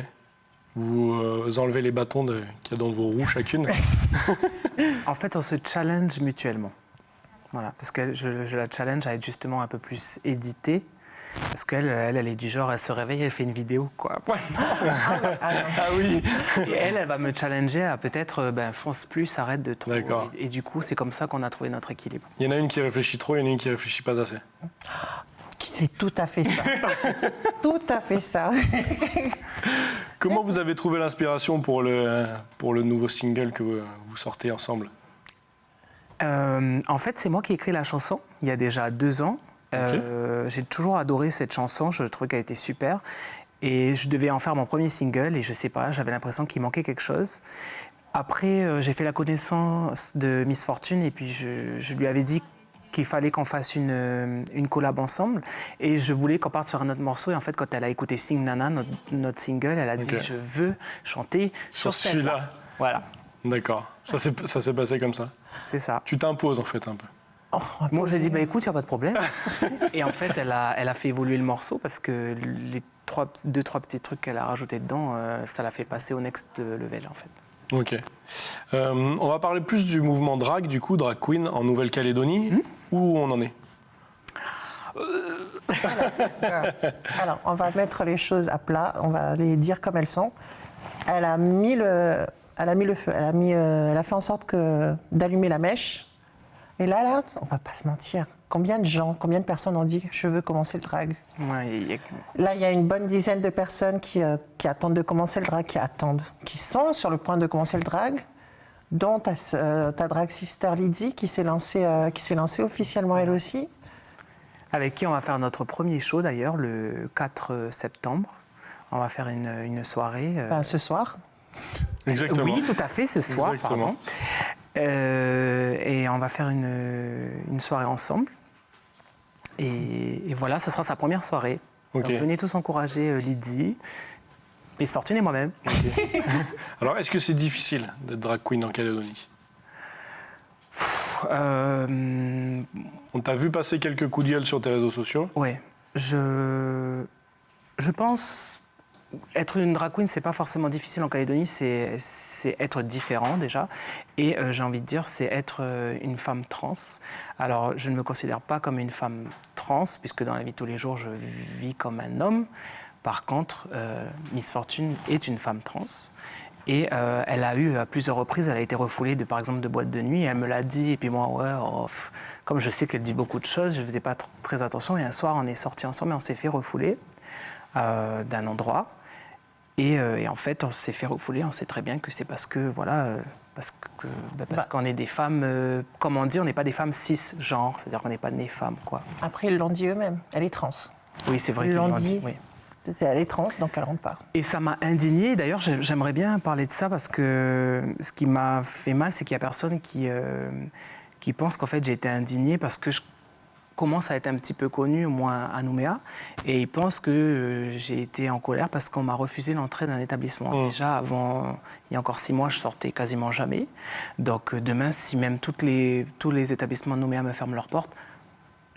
Vous enlevez les bâtons qu'il y a dans vos roues chacune. En fait, on se challenge mutuellement. Voilà, parce que je la challenge à être justement un peu plus éditée. Parce qu'elle est du genre, elle se réveille, elle fait une vidéo, quoi. Ah oui. Et elle va me challenger à peut-être, fonce plus, arrête de trop. D'accord. Et du coup, c'est comme ça qu'on a trouvé notre équilibre. Il y en a une qui réfléchit trop, il y en a une qui réfléchit pas assez. C'est tout à fait ça. C'est tout à fait ça. Comment vous avez trouvé l'inspiration pour le nouveau single que vous sortez ensemble? En fait, c'est moi qui ai écrit la chanson il y a déjà 2 ans. J'ai toujours adoré cette chanson, je trouvais qu'elle était super. Et je devais en faire mon premier single et je sais pas, j'avais l'impression qu'il manquait quelque chose. Après, j'ai fait la connaissance de Miss Fortune et puis je lui avais dit qu'il fallait qu'on fasse une collab ensemble et je voulais qu'on parte sur un autre morceau. Et en fait, quand elle a écouté Sing Nana, notre single, elle a dit je veux chanter sur celui-là. Voilà. D'accord. Ça s'est passé comme ça. C'est ça. Tu t'imposes en fait un peu. Moi, j'ai dit, écoute, il n'y a pas de problème. Et en fait, elle a fait évoluer le morceau parce que les 2-3 petits trucs qu'elle a rajoutés dedans, ça l'a fait passer au next level, en fait. Ok. On va parler plus du mouvement drag, du coup, drag queen en Nouvelle-Calédonie. Où on en est? Alors, on va mettre les choses à plat, on va les dire comme elles sont. Elle a mis le feu, elle a fait en sorte d'allumer la mèche. Et là, on va pas se mentir. Combien de personnes ont dit « je veux commencer le drag ». Là, il y a une bonne dizaine de personnes qui attendent de commencer le drag, qui sont sur le point de commencer le drag, dont ta drag sister Lydie qui s'est lancée officiellement elle aussi. Avec qui on va faire notre premier show d'ailleurs, le 4 septembre. On va faire une soirée. Ce soir. Exactement. Oui, tout à fait, ce soir, Exactement. pardon. Et on va faire une soirée ensemble. Et voilà, ce sera sa première soirée. Ok. Donc, venez tous encourager Lydie, Miss Fortune et moi-même. Alors, est-ce que c'est difficile d'être drag queen en Calédonie? On t'a vu passer quelques coups de gueule sur tes réseaux sociaux? Oui, je pense être une drag queen, c'est pas forcément difficile en Calédonie, c'est être différent déjà. Et j'ai envie de dire, c'est être une femme trans. Alors, je ne me considère pas comme une femme trans, puisque dans la vie de tous les jours, je vis comme un homme. Par contre, Miss Fortune est une femme trans. Et elle a eu, à plusieurs reprises, elle a été refoulée, par exemple, de boîte de nuit. Et elle me l'a dit, et puis moi, comme je sais qu'elle dit beaucoup de choses, je ne faisais pas très attention. Et un soir, on est sortis ensemble et on s'est fait refouler d'un endroit. Et en fait, on s'est fait refouler, on sait très bien que c'est parce que, parce qu'on est des femmes, comme on dit, on n'est pas des femmes cisgenres, c'est-à-dire qu'on n'est pas nées femmes, quoi. Après, ils l'ont dit eux-mêmes, elle est trans. Oui, c'est vrai Ils qu'ils l'ont l'ont dit. oui. Elle est trans, donc elle rentre pas. Et ça m'a indignée. D'ailleurs, j'aimerais bien parler de ça parce que ce qui m'a fait mal, c'est qu'il y a personne qui pense qu'en fait j'ai été indignée parce que je commence à être un petit peu connue, au moins à Nouméa, et ils pensent que j'ai été en colère parce qu'on m'a refusé l'entrée d'un établissement. Déjà, avant, il y a encore 6 mois, je sortais quasiment jamais. Donc demain, si même tous les établissements de Nouméa me ferment leurs portes,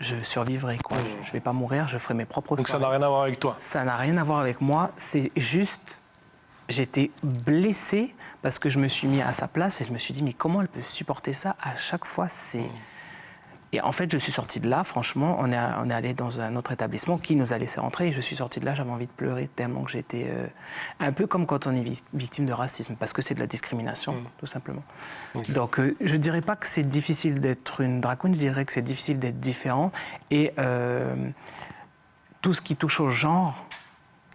je survivrai, quoi. Je ne vais pas mourir, je ferai mes propres Donc ça soirées. n'a rien à voir avec toi? Ça n'a rien à voir avec moi, c'est juste, j'étais blessée parce que je me suis mis à sa place et je me suis dit, mais comment elle peut supporter ça à chaque fois? Et en fait, je suis sortie de là, franchement, on est allé dans un autre établissement qui nous a laissé rentrer et je suis sortie de là, j'avais envie de pleurer tellement que j'étais un peu comme quand on est victime de racisme, parce que c'est de la discrimination, tout simplement. Okay. Donc, je ne dirais pas que c'est difficile d'être une drag queen, je dirais que c'est difficile d'être différent. Et tout ce qui touche au genre,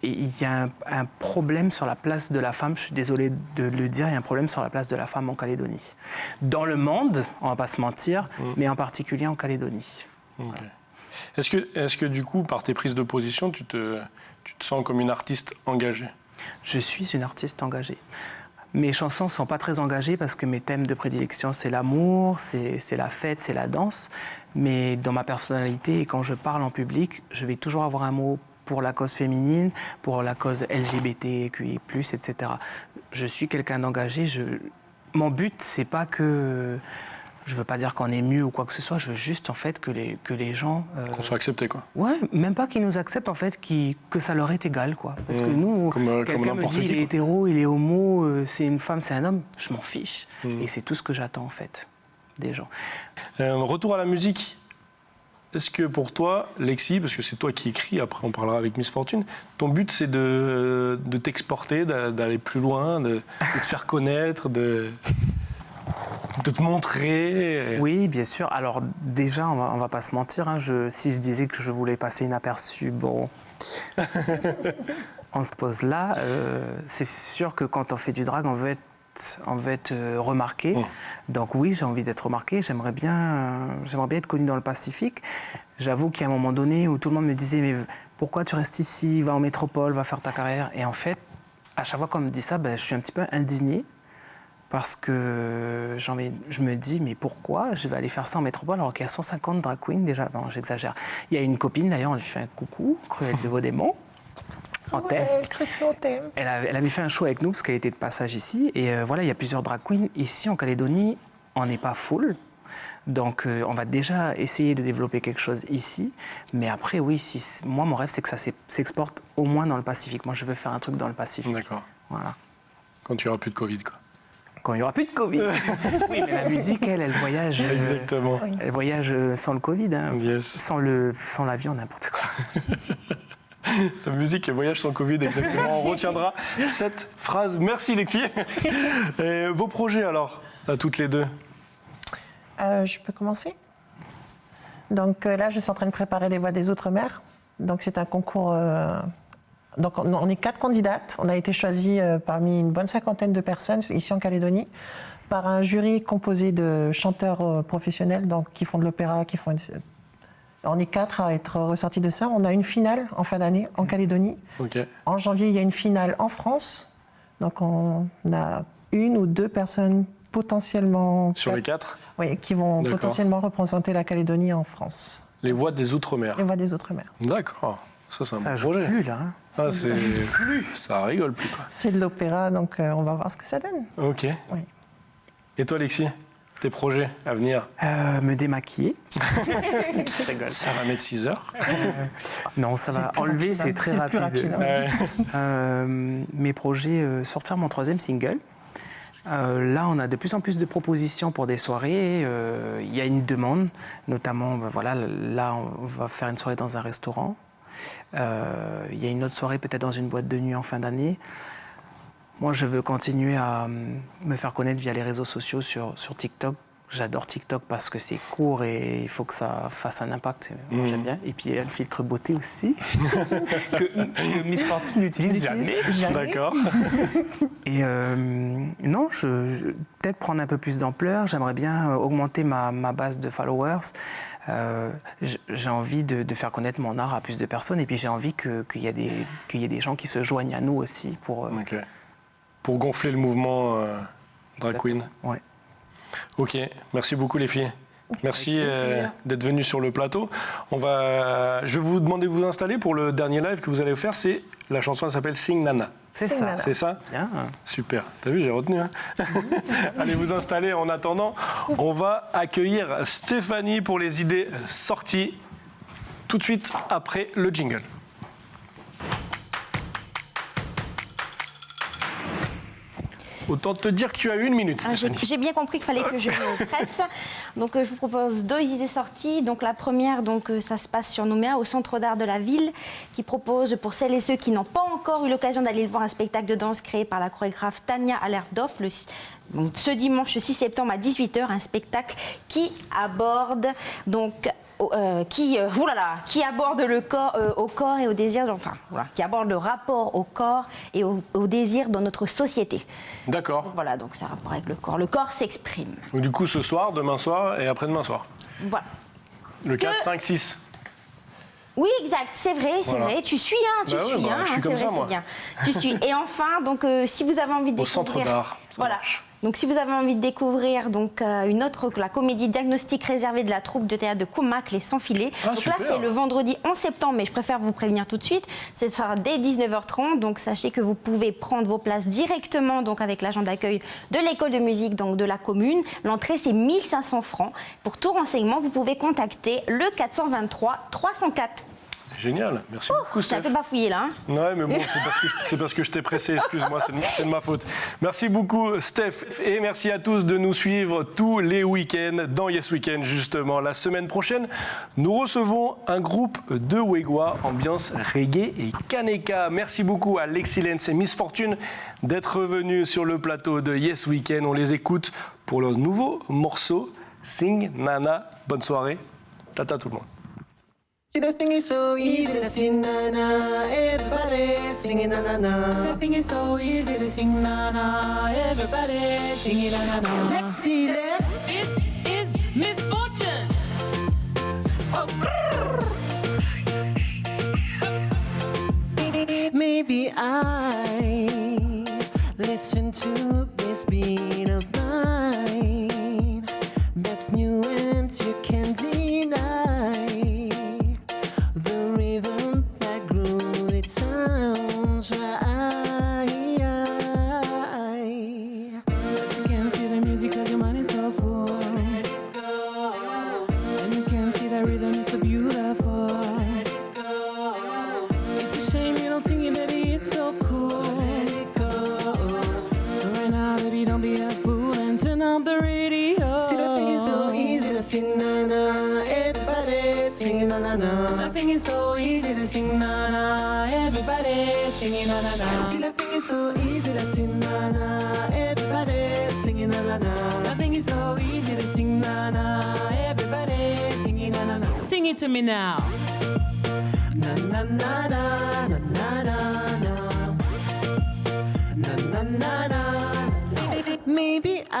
il y a un problème sur la place de la femme, je suis désolée de le dire, il y a un problème sur la place de la femme en Calédonie. Dans le monde, on ne va pas se mentir, mais en particulier en Calédonie. Okay. Voilà. Est-ce que du coup, par tes prises de position, tu te sens comme une artiste engagée? Je suis une artiste engagée. Mes chansons ne sont pas très engagées parce que mes thèmes de prédilection, c'est l'amour, c'est la fête, c'est la danse. Mais dans ma personnalité et quand je parle en public, je vais toujours avoir un mot pour la cause féminine, pour la cause LGBTQI+, etc. Je suis quelqu'un d'engagé. Mon but, c'est pas que... Je veux pas dire qu'on est mieux ou quoi que ce soit, je veux juste en fait que les gens... Qu'on soit acceptés, quoi. Ouais, même pas qu'ils nous acceptent en fait, que ça leur est égal, quoi. Parce que nous, quelqu'un me dit il est hétéro, il est homo, c'est une femme, c'est un homme, je m'en fiche. Et c'est tout ce que j'attends en fait, des gens. Retour à la musique. Est-ce que pour toi, Lexi, parce que c'est toi qui écris, après on parlera avec Miss Fortune, ton but c'est de t'exporter, d'aller plus loin, de te faire connaître, de te montrer? Oui, bien sûr. Alors déjà, on va pas se mentir, hein, si je disais que je voulais passer inaperçu, bon, On se pose là. C'est sûr que quand on fait du drag, on veut être remarqué. Donc oui, j'ai envie d'être remarqué. J'aimerais bien être connu dans le Pacifique. J'avoue qu'il y a un moment donné où tout le monde me disait mais pourquoi tu restes ici, va en métropole, va faire ta carrière. Et en fait, à chaque fois qu'on me dit ça, je suis un petit peu indigné parce que je me dis mais pourquoi je vais aller faire ça en métropole alors qu'il y a 150 drag queens déjà. Non, j'exagère. Il y a une copine d'ailleurs, on lui fait un coucou, Cruelle de Vaudémont. Elle avait fait un show avec nous parce qu'elle était de passage ici. Et voilà, il y a plusieurs drag queens. Ici, en Calédonie, on n'est pas full. Donc, on va déjà essayer de développer quelque chose ici. Mais après, oui, moi, mon rêve, c'est que ça s'exporte au moins dans le Pacifique. Moi, je veux faire un truc dans le Pacifique. D'accord. Voilà. Quand il n'y aura plus de Covid, quoi. Quand il n'y aura plus de Covid. Oui, mais la musique, elle voyage. Exactement. Elle voyage sans le Covid. Hein. Yes. Sans l'avion, n'importe quoi. La musique et voyage sans Covid, exactement. On retiendra cette phrase. Merci, Lexi. Et vos projets, alors, à toutes les deux? Je peux commencer? Donc là, je suis en train de préparer les Voix des Outre-mer. Donc c'est un concours. Donc on est 4 candidates. On a été choisis parmi une bonne cinquantaine de personnes ici en Calédonie par un jury composé de chanteurs professionnels, donc qui font de l'opéra, qui font. On est 4 à être ressortis de ça. On a une finale en fin d'année en Calédonie. Okay. En janvier, il y a une finale en France. Donc on a 1 ou 2 personnes potentiellement... Sur les 4? Oui, qui vont D'accord. potentiellement représenter la Calédonie en France. Les Voix des Outre-mer. Les Voix des Outre-mer. D'accord. Ça, c'est un Ça bon joue projet. plus, là. Hein. Ah, c'est... Ça rigole plus, quoi. C'est de l'opéra, donc on va voir ce que ça donne. Ok. Oui. Et toi, Alexis, tes projets à venir? Me démaquiller. Je rigole. Ça va mettre 6 heures. Non, ça va plus enlever, rapide, c'est hein. très C'est le plus rapide. rapide, hein. Mes projets, sortir mon 3e single. Là, on a de plus en plus de propositions pour des soirées. Il y a une demande, notamment, voilà, là, on va faire une soirée dans un restaurant. Il y a une autre soirée peut-être dans une boîte de nuit en fin d'année. Moi, je veux continuer à me faire connaître via les réseaux sociaux sur TikTok. J'adore TikTok parce que c'est court et il faut que ça fasse un impact. Moi, j'aime bien. Et puis, il y a le filtre beauté aussi, que Miss Fortune n'utilise jamais. D'accord. Et non, peut-être prendre un peu plus d'ampleur. J'aimerais bien augmenter ma base de followers. J'ai envie de faire connaître mon art à plus de personnes. Et puis, j'ai envie qu'il y ait des gens qui se joignent à nous aussi pour... Ok. Pour gonfler le mouvement Drag Queen. Ouais. Ok, merci beaucoup les filles. Merci d'être venues sur le plateau. Je vais vous demander de vous installer pour le dernier live que vous allez faire. La chanson elle s'appelle Sing Nana. C'est Sing ça. Nana. C'est ça? Bien. Super. T'as vu, j'ai retenu. Hein. Allez vous installer. En attendant, on va accueillir Stéphanie pour les idées sorties tout de suite après le jingle. Autant te dire que tu as 1 minute, Stéphanie. J'ai bien compris qu'il fallait que je me presse. Donc, je vous propose 2 idées sorties. Donc, la première, ça se passe sur Nouméa, au Centre d'art de la ville, qui propose, pour celles et ceux qui n'ont pas encore eu l'occasion d'aller voir, un spectacle de danse créé par la chorégraphe Tania Alerdorf, ce dimanche 6 septembre à 18h, un spectacle qui aborde qui aborde le corps, au corps et au désir, qui aborde le rapport au corps et au désir dans notre société. D'accord. Voilà, donc ça a rapport avec le corps. Le corps s'exprime. Donc, du coup, ce soir, demain soir et après-demain soir. Voilà. Le 4, 5, 6. Oui, exact, c'est vrai, Voilà. tu suis, tu Bah ouais, suis, bah, je suis c'est comme vrai, ça, moi. c'est bien. Tu suis. Et enfin, si vous avez envie de Au découvrir... Centre d'art, ça Voilà. marche. Donc, si vous avez envie de découvrir la comédie Diagnostic réservée de la troupe de théâtre de Coumac, Les Sans Filets. Ah, donc super. là, c'est le vendredi 11 septembre, mais je préfère vous prévenir tout de suite. Ce sera dès 19h30. Donc, sachez que vous pouvez prendre vos places directement avec l'agent d'accueil de l'école de musique de la commune. L'entrée, c'est 1 500 francs. Pour tout renseignement, vous pouvez contacter le 423 304. Génial, merci beaucoup, J'ai un Steph. peu bafouillé là. Ouais, mais bon, c'est parce que je t'ai pressé, excuse-moi, c'est de ma faute. Merci beaucoup, Steph, et merci à tous de nous suivre tous les week-ends dans Yes Weekend, justement. La semaine prochaine, nous recevons un groupe de Wegwa, ambiance reggae et kaneka. Merci beaucoup à l'Excellence et Miss Fortune d'être revenus sur le plateau de Yes Weekend. On les écoute pour leur nouveau morceau, Sing Nana. Bonne soirée. Tata tout le monde. See, the thing is so easy to sing na na. Everybody singing na na na. Nothing is so easy to sing na na. Everybody singing na na na. Let's see, let's. This is misfortune. Maybe I listen to this beat of mine. That's new and you can't deny. The rhythm that grew, it sounds right. You can't feel the music 'cause your mind is so full. Let it go. And you can't see the rhythm, it's so beautiful. Let it go. It's a shame you don't sing it, baby, it's so cool. Let it go. So right now, baby, don't be a fool and turn up the radio. See, the thing is so easy to sing na na. Everybody singing na na na. Nothing is so easy to sing na na. Everybody singing na na na. See, the thing is so easy to sing na na. Everybody singing na na na. Nothing is so easy to sing na na. Everybody singing na na na. Sing it to me now. Na na na na na na na na. Na na na na. Maybe I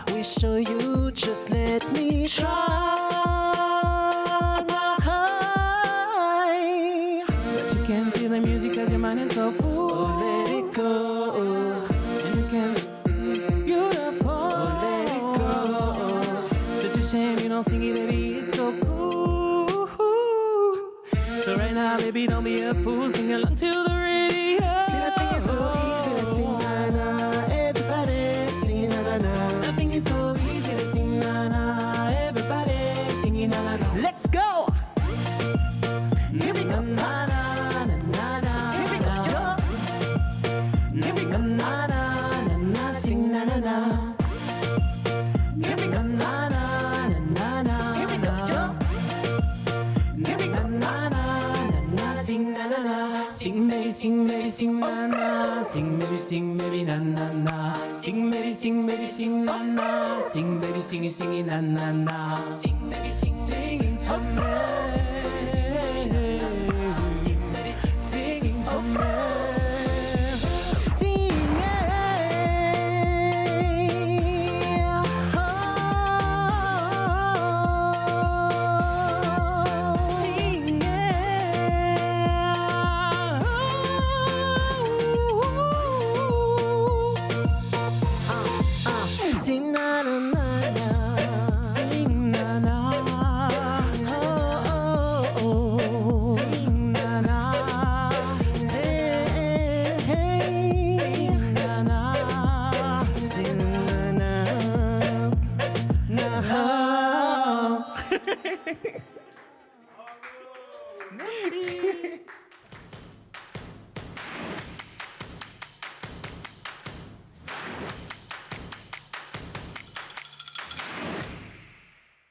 will show you. Just let me try. But you can't feel the music 'cause your mind is so full. Oh, let it go. And you can't. Beautiful. Oh, let it go. Such a shame you don't sing it, baby. It's so cool. So right now, baby, don't be a fool. Sing along to the radio. See, the thing is so easy to sing na na. Everybody singing na na na. Nothing is so easy to sing na na. Everybody singing na na na. Let's go. Here we go. Na na na na na. Here we go. Here we go. Na na na na. Sing na na na. Here we go. Na na na na na. Here we go. Here we go. Na na na na. Sing na na na. Sing baby, sing baby, sing na na. Sing baby, na na na. Sing baby, sing na na. Sing baby, sing na na na. Sing baby, sing to me. Sing baby, sing to me. Sing na na na na. Sing na na. Oh, oh, oh. Sing na na. Hey, hey. Sing na na. Sing na na na.